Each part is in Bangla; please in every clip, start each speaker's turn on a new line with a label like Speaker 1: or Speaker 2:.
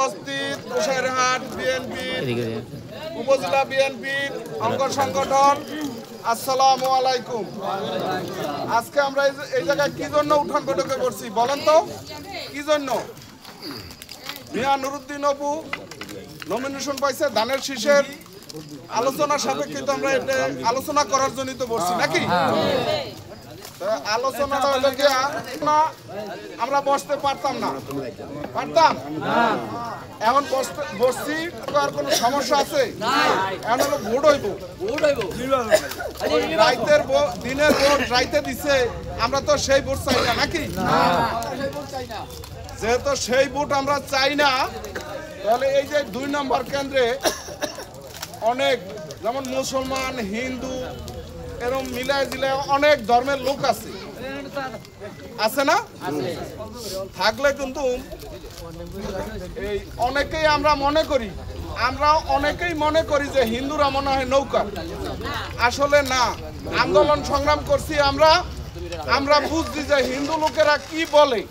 Speaker 1: উপস্থিত গোসাইরহাট বিএনপি উপজেলা বিএনপির অঙ্গ সংগঠন, আসসালামু আলাইকুম। আজকে আমরা এই জায়গায় কি জন্য উঠান বৈঠকে করছি বলেন তো, কি জন্য? মিয়া নুরুদ্দিন অপু নমিনেশন পাইছে ধানের শীষের আলোচনা সাপেক্ষে তো আমরা এটা আলোচনা করার জন্যই তো বসছি নাকি? আলোচনাটা হলো কি, আমরা বসতে পারতাম না, পারতাম এখন বসছি, আর কোনো সমস্যা আছে? এখন হলো ভোট হইব, রাইতের দিনের ভোট রাইতে দিছে, আমরা তো সেই ভোট চাই না নাকি? যেহেতু সেই ভোট আমরা চাই না, তাহলে এই যে 2 নম্বর কেন্দ্রে অনেক যেমন মুসলমান, হিন্দু এরকম মিলায় জিলায় অনেক ধর্মের লোক আছে না? থাকলে কিন্তু এই অনেকেই আমরা অনেকেই মনে করি যে হিন্দুরা মনে হয় নৌকা, আসলে না। আন্দোলন সংগ্রাম করছি আমরা বুঝছি যে হিন্দু লোকেরা কি বলে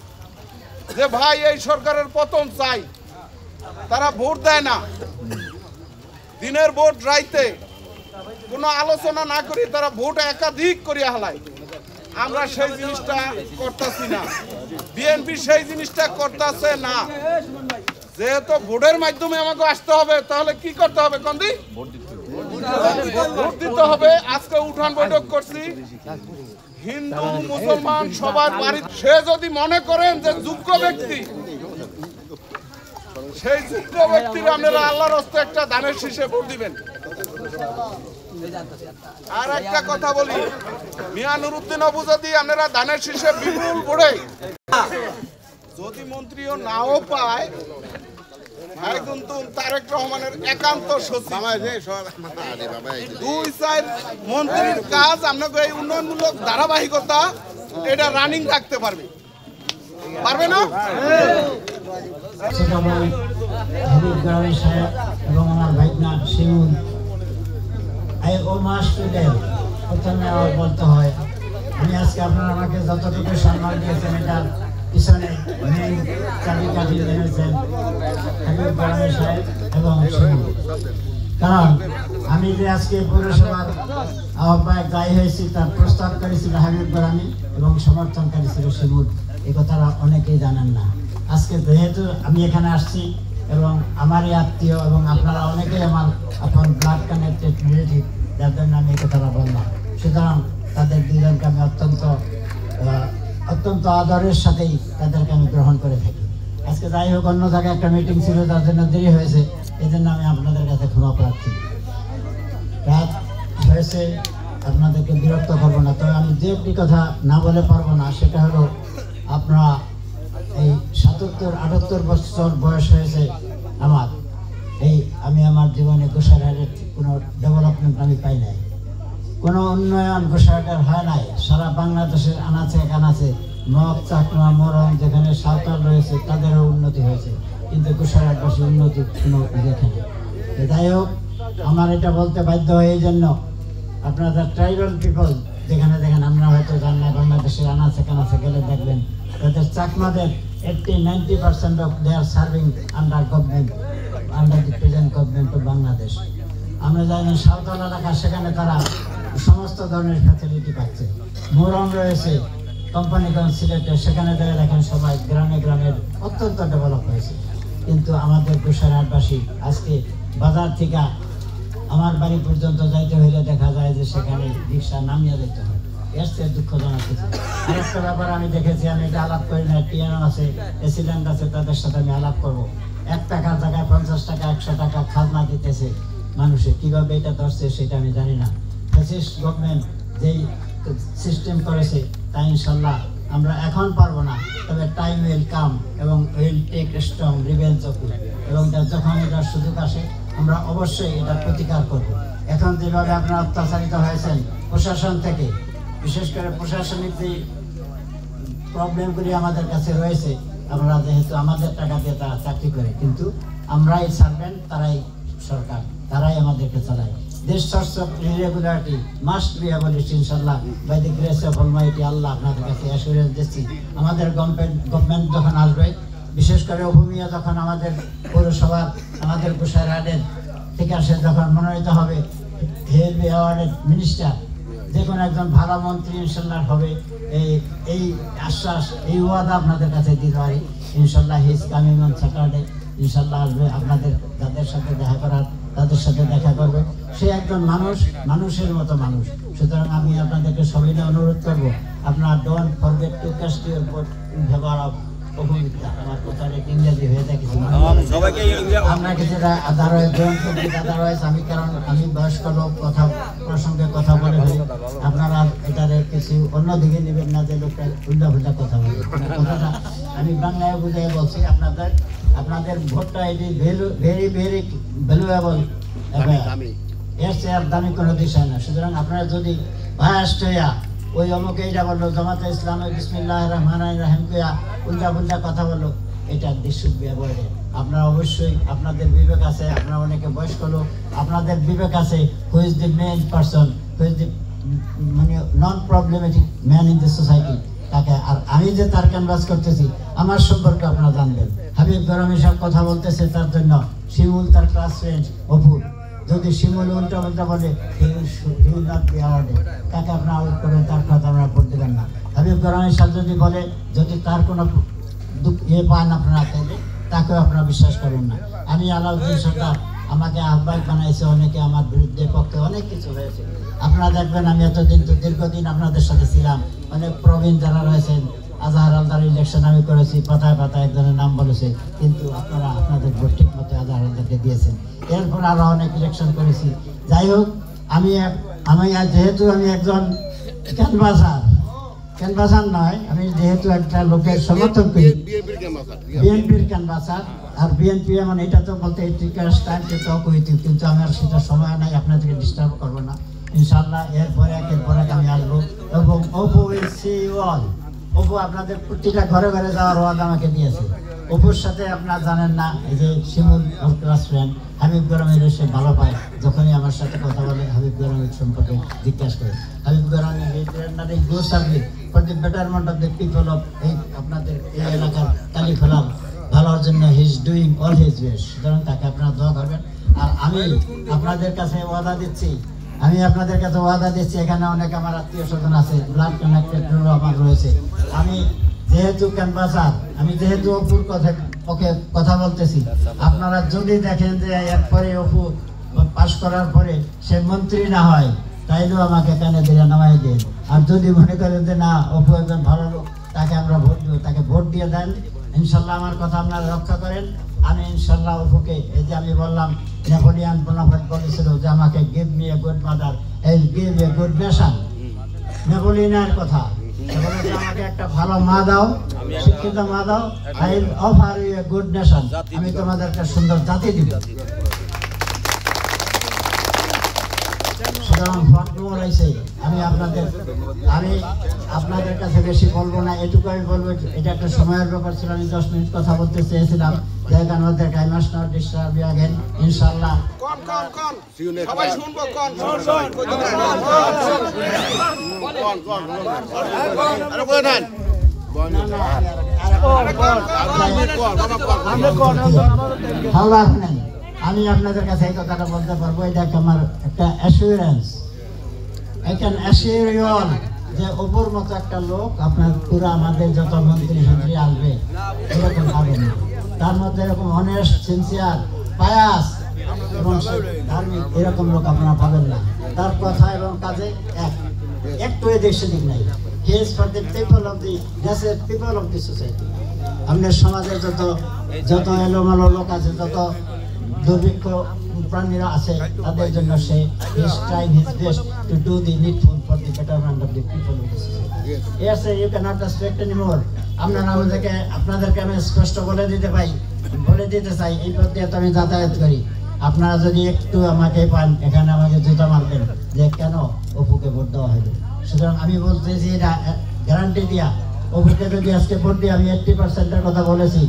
Speaker 1: যে ভাই এই সরকারের পতন চাই, তারা ভোট দেয় না, দিনের ভোট রাইতে কোনো আলোচনা না করি তারা ভোট একাধিক করিয়া হালায়। আমরা সেই জিনিসটা করতেছি না, বিএনপি সেই জিনিসটা করতেছে না। যেহেতু ভোটের মাধ্যমে আমাকে আসতে হবে, তাহলে কি করতে হবে? কন্দি ভোট দিতে হবে। আজকে উঠান বৈঠক করছি, হিন্দু মুসলমান সবার বাড়ি। সে যদি মনে করেন যে যোগ্য ব্যক্তি, সেই যোগ্য ব্যক্তির আপনারা আল্লাহর হস্তে একটা ধানের শীষে ভোট দিবেন। আর একটা কথা বলি, মিয়া নুরুদ্দিন অপু যদি আপনারা ধানের শীষে বিপুল ভোটে যদি মন্ত্রীও নাও পায়, ভাই কিন্তু তারেক রহমানের একান্ত সচিব 2-4 মন্ত্রীর কাজ আপনাকে এই উন্নয়নমূলক ধারাবাহিকতা এটা রানিং রাখতে পারবে না?
Speaker 2: এবং আমার ভাইনা শিমুল প্রথমে আমার বলতে হয়, আমি আজকে আপনারা আমাকে যতটুকু সম্মান দিয়েছেন এটার পিছনে মেইন চাবিকাঠি জেনেছেন হাবিব গারামি সাহেব এবং শিমুল। কারণ আমি যে আজকে পৌরসভার আহ্বায়ক দায়ী হয়েছি তার প্রস্তাবকারী ছিল হাবিব গারামি এবং সমর্থনকারী ছিল শিমুল। এই কথাটা অনেকেই জানেন না। আজকে যেহেতু আমি এখানে আসছি এবং আমারই আত্মীয় এবং আপনারা অনেকেই আমার আপন ব্লাড কানেক্টেড রিলেটিভ, যার জন্য আমি এই কথাটা বললাম। সুতরাং তাদের দুজনকে আমি অত্যন্ত আদরের সাথেই তাদেরকে আমি গ্রহণ করে থাকি। আজকে যাই হোক, অন্য জায়গায় একটা মিটিং ছিল, তার জন্য দেরি হয়েছে, এই জন্য আমি আপনাদের কাছে ক্ষমা প্রার্থী। রাত হয়েছে, আপনাদেরকে বিরক্ত করবো না। তবে আমি যে একটি কথা না বলে পারবো না, সেটা হলো আপনারা এই 77-78 বছর বয়স হয়েছে আমার, আমি আমার জীবনে গোসাইরহাটের কোনো ডেভেলপমেন্ট আমি পাই নাই, কোনো উন্নয়ন গোসাইরহাটের হয় নাই। সারা বাংলাদেশের আনাচে কানাচে মগ, চাকমা, মরম যেখানে সাঁওতাল রয়েছে তাদেরও উন্নতি হয়েছে, কিন্তু গোসাইরহাটবাসী উন্নতি কোনো দেখেনি। যাই হোক, আমার এটা বলতে বাধ্য হয় এই জন্য, আপনাদের ট্রাইবাল পিপল যেখানে দেখেন, আমরা হয়তো জান না, বাংলাদেশের আনাচে কানাচে গেলে দেখবেন তাদের চাকমাদের 80-90% of they are serving under the present government of Bangladesh. আমরা জানি সাঁওতাল এলাকা, সেখানে তারা সমস্ত ধরনের ফ্যাসিলিটি পাচ্ছে। মোরম রয়েছে, কোম্পানিগঞ্জ সিলেটে, সেখানে দেখেন সবাই গ্রামে গ্রামের অত্যন্ত ডেভেলপ হয়েছে। কিন্তু আমাদের গোসাইরহাটবাসী আজকে বাজার থেকে আমার বাড়ি পর্যন্ত যাইতে হইলে দেখা যায় যে সেখানে রিক্সা নামিয়ে যেতে হয়। এর চেয়ে দুঃখজনক কিছু। আরেকটা ব্যাপার আমি দেখেছি, আমি এটা আলাপ করি না, টিএনও আছে, এসিডেন্ট আছে, তাদের সাথে আমি আলাপ করবো। 1 টাকার জায়গায় 50 টাকা 100 টাকা খাজনা দিতেছে মানুষে, কিভাবে এটা ধরছে সেটা আমি জানি না। ফ্যাসিস্ট গভর্নমেন্ট যেই সিস্টেম করেছে তা ইনশাল্লাহ আমরা এখন পারবো না, তবে টাইম উইল কাম এবং will take strong revenge of it, এবং যখন এটার সুযোগ আসে আমরা অবশ্যই এটা প্রতিকার করব। এখন যেভাবে আপনারা অত্যাচারিত হয়েছেন প্রশাসন থেকে, বিশেষ করে প্রশাসনিক যে প্রবলেমগুলি আমাদের কাছে রয়েছে, আমরা যেহেতু আমাদের টাকা দিয়ে তারা চাকরি করে, কিন্তু আমরাই সার্ভেন্ট, তারাই সরকার, তারাই আমাদেরকে চালায়। This source of irregularity must be abolished, inshallah, by the grace of Almighty Allah. আপনাদের কাছে অ্যাসুরেন্স দিচ্ছি, আমাদের গভর্নমেন্ট যখন আসবে বিশেষ করে অভূমিয়া যখন আমাদের পৌরসভার আমাদের গোসাইরহাটের থেকে আসে, যখন মনোনীত হবে হেলথ অ্যাওয়ার্ডের মিনিস্টার, যে কোনো একজন ভালো মন্ত্রী ইনশাল্লাহ হবে, এই আশ্বাস, এই ওয়াদা আপনাদের কাছে দিতে পারি। ইনশাল্লাহ হিজ কামিং অন স্যাটারডে, ইনশাল্লাহ আসবে, আপনাদের যাদের সাথে দেখা করার তাদের সাথে দেখা করবে। সে একজন মানুষ, মানুষের মতো মানুষ। সুতরাং আমি আপনাদেরকে সবিনয় অনুরোধ করবো, আপনারা don't forget to cast your favour of অভূমিকা। আমার কথাটা ইংরেজি হয়ে থাকে, আমরা কিছুটা আদারওয়াইজ আমি, কারণ আমি বয়স্ক লোক, কথা প্রসঙ্গে কথা বলে ফেলি, আপনারা এটারে কিছু অন্যদিকে নেবেন না যে লোকটা উল্টা ফুল্টা কথা বলে। কথাটা আমি বাংলায় বুঝে বলছি, আপনাদের ভোটটা এটি ভেরি ভেরি ভ্যালুয়েবল, এর চেয়ে আর দামি কোনো বিষয় না। সুতরাং আপনারা যদি বায়াস্ট হইয়া ওই অমুকে এটা বললো, জামাতে ইসলামে বিসমিল্লাহির রহমানির রহিম কইয়া উল্টা পুল্টা কথা বললো, এটা দিশুক ব্যবহারে আপনারা অবশ্যই, আপনাদের বিবেক আছে, আপনারা অনেকে বয়স্ক লোক, আপনাদের বিবেক আছে, who is the main person, who is the মানে non problematic man in the society, তাকে। আর আমি যে তার ক্যানভাস করতেছি, আমার সম্পর্কে আপনারা জানবেন। হাবিব গরমি সব কথা বলতেছে, তার জন্য শিমুল তার ক্লাস ফ্রেন্ড অপুর, যদি শিমুল উল্টা উল্টা বলে তাকে আপনারা আউট করেন, তার কথা আপনারা ভোট দেবেন না। হাবিব গরমি সাহেব যদি বলে, যদি তার কোনো পান আপনারা তাইলে তাকেও আপনারা বিশ্বাস করবেন না। আমি আলাউদ্দিন সরকার, আমাকে আহ্বায়ক বানাইছে অনেকে, আমার বিরুদ্ধে পক্ষে অনেক কিছু হয়েছে। আপনারা দেখবেন আমি এতদিন তো দীর্ঘদিন আপনাদের সাথে ছিলাম, অনেক প্রবীণ যারা রয়েছেন, আজহার আলদার ইলেকশন আমি করেছি, পাতায় পাতায় একজনের নাম বলেছে, কিন্তু আপনারা আপনাদের ভোট ঠিক মতো আজহার আলদারকে দিয়েছেন। এরপর আরো অনেক ইলেকশন করেছি। যাই হোক, আমি যেহেতু আমি একজন ক্যানভাসার নয়, আমি যেহেতু একটা লোকের সমর্থন করি, বিএনপির ক্যানভাসার, আর বিএনপি এমন এটা তো বলতে কিন্তু আমার সেটা সময় নাই, আপনাদেরকে ডিস্টার্ব করবো না। ইনশাল্লাহ এরপরে একের পর এক আমি আসবো, এবং Apu will see you all. Apu আপনাদের প্রতিটা ঘরে ঘরে যাওয়ার ওয়াদা আমাকে দিয়েছে। অপুর সাথে আপনারা জানেন না, এই যে শিমুল ক্লাস ফ্রেন্ড, হাবিব গরমের সে ভালো পায়, যখনই আমার সাথে কথা বলে হাবিব গরমের সম্পর্কে জিজ্ঞাসা করে। হাবিব গরমের for the betterment of the people of এই আপনাদের এই এলাকার কালীখোলার ভালোর জন্য he is doing all his best. সুতরাং তাকে আপনারা দোয়া করবেন। আর আমি আপনাদের কাছে ওয়াদা দিচ্ছি, এখানে অনেক আমার আত্মীয় স্বজন আছে, ব্লাড কানেক্টেড আমার রয়েছে। আমি যেহেতু ক্যানভাসার, আমি যেহেতু অপুর কথা বলতেছি, আপনারা যদি দেখেন যে এরপরে অপু পাশ করার পরে সে মন্ত্রী না হয়, তাইলেও আমাকে কানে দিয়ে নামাই দেন। আর যদি মনে করেন যে না, অপু একজন ভালো লোক, তাকে আমরা ভোট দেবো, তাকে ভোট দিয়ে দেন। ইনশাল্লাহ আমার কথা আপনারা রক্ষা করেন। আমি ইনশাল্লাহ অপুকে, এই যে আমি বললাম নেপোলিয়ান বোনাপার্ট বলেছিল যে আমাকে give me a good mother, I will give a good nation. নেপোলিয়নের কথা আমাকে একটা ভালো মা দাও, শিক্ষিত মা দাও, I will offer you a good nation, আমি তোমাদের একটা সুন্দর জাতি দিব। আমি আপনাদের কাছে বেশি বলবো না, এটুকু আমি বলবো, এটা একটা সময়ের ব্যাপার ছিল, আমি 10 মিনিট কথা বলতে চেয়েছিলাম। ইনশাআল্লাহ আমি আপনাদের কাছে এই কথাটা বলতে পারবো, এটা আমার একটা assurance. I can assure you all যে অপুর মতো একটা লোক আপনার পুরো আমাদের যত মন্ত্রী আসবে এরকম পাবেন না। তার মধ্যে এরকম অনেস্ট, সিনসিয়ার, পায়াস এবং ধার্মিক এরকম লোক আপনারা পাবেন না। তার কথা এবং কাজে একটু এদিক সেদিক নাই। He is for the people of the দেশের পিপল অফ দি সোসাইটি। আমাদের সমাজের যত এলোমেলো লোক আছে, যত দুর্ভিক্ষ প্রাণীরা আছে, তাদের জন্য সে is trying his best to do the needful for the betterment of the people of the society. Yes, you cannot expect anymore. আপনাদেরকে আমি স্পষ্ট বলে দিতে চাই, এই পথ দিয়ে তো আমি যাতায়াত করি। আপনারা যদি একটু আমাকে পান, এখানে আমাকে জুতা মারবেন যে কেন অপুকে ভোট দেওয়া হলো। সুতরাং আমি বলতেছি, এটা গ্যারান্টি দিয়া, অপুকে যদি আজকে ভোট দিয়ে, আমি 80%-এর কথা বলেছি।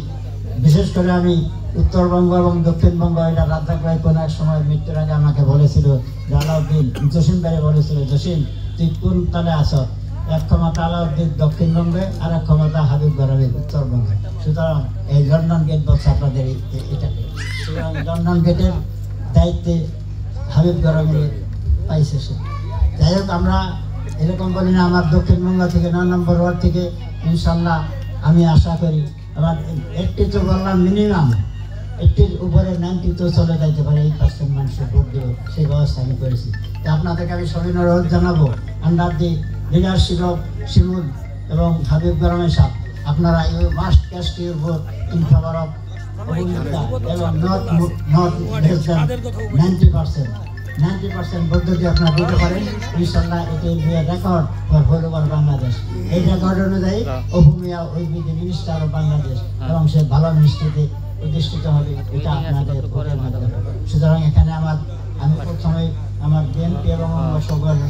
Speaker 2: বিশেষ করে আমি উত্তরবঙ্গ এবং দক্ষিণবঙ্গ, এটা রাজ্জাক ভাই কোন এক সময় মৃত্যুর আগে আমাকে বলেছিল, আলাউদ্দিন জসিম ভাই বলেছিল, জসিম তুই কোন তলে আস, এক ক্ষমতা আলাউদ্দিন দক্ষিণবঙ্গে আর এক ক্ষমতা হাবিব গরাবি উত্তরবঙ্গে। সুতরাং এই লন্ডন গেট বলছে আপনাদের এটাকে। সুতরাং লন্ডন গেটের দায়িত্বে হাবিব গরাবি পাইছে সে। যাই হোক, আমরা এরকম বলি না আমার দক্ষিণবঙ্গ থেকে 9 নম্বর ওয়ার্ড থেকে ইনশাল্লাহ আমি আশা করি আমার 80 তো বললাম মিনিমাম, 80-র উপরে 90 তো চলে যাইতে পারে, 8% মানুষের ভোট দেব, সেই ব্যবস্থা আমি করেছি। তো আপনাদেরকে আমি সবিনয় অনুরোধ জানাবো, under the leadership of Shimul এবং হাবিব গরমে সাহেব, আপনারা you must cast your vote in favour of এবং নট লেস দ্যান 90% ভোট যদি আপনারা দিতে পারেন, ইনশাল্লাহ এটি will be a record for whole over Bangladesh. এই রেকর্ড অনুযায়ী অভূমিয়া will be the minister of Bangladesh এবং সে ভালো মিনিস্ট্রিতে প্রতিষ্ঠিত হবে, এটা আপনাদের ভোটের মাধ্যমে। সুতরাং এখানে আমি প্রথমে আমার বিএনপি এবং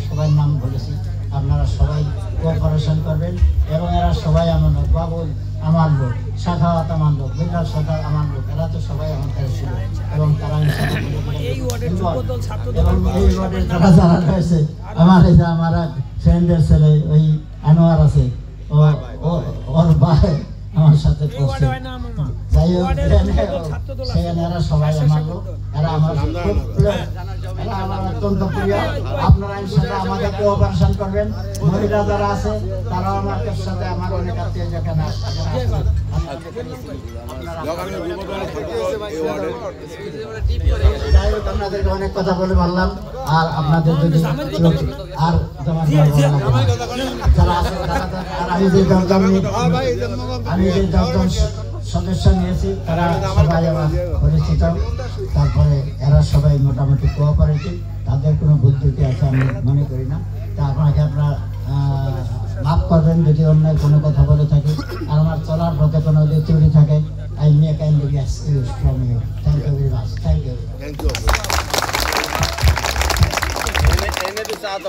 Speaker 2: সবাই নাম বলেছি, আপনারা সবাই কোঅপারেশন করবেন এবং এরা সবাই আমার লোক, বাবুল আমার লোক, শাখাওয়াত আমার লোক, বিল্লাল সরকার আমার লোক, এরা তো সবাই আমাদের ছিল এবং তারা এবং এই ওয়ার্ডের যারা যারা রয়েছে আমার এই যে আমার এক ফ্রেন্ডের ছেলে ওই আনোয়ার আছে, ওর ভাই আমার সাথে পড়ছে। যাই হোক, সেখানে এরা সবাই আমার লোক, এরা আমার খুব প্রিয়, এরা আমার অত্যন্ত প্রিয়। আপনারা ইনশাআল্লাহ আমাদের কোঅপারেশন করবেন। মহিলা যারা আছে তারাও আমাদের সাথে, আমার অনেক আত্মীয় যেখানে যাই হোক, আপনাদেরকে অনেক কথা বলে পারলাম। আর আপনাদের যদি আর তোমার যারা আছে আমি যে দশজন সদস্য নিয়েছি তারা সবাই আমার পরিচিত। তারপরে এরা সবাই মোটামুটি কোঅপারেটিভ, তাদের কোনো ভুল ত্রুটি আছে আমি মনে করি না। তা আপনাকে আপনার মাফ করবেন যদি অন্য কোনো কথা বলে থাকি, আর আমার চলার পথে কোনো যদি ত্রুটি থাকে, I may kindly excuse from you. Thank you very much. Thank you.
Speaker 3: Thank you. Saat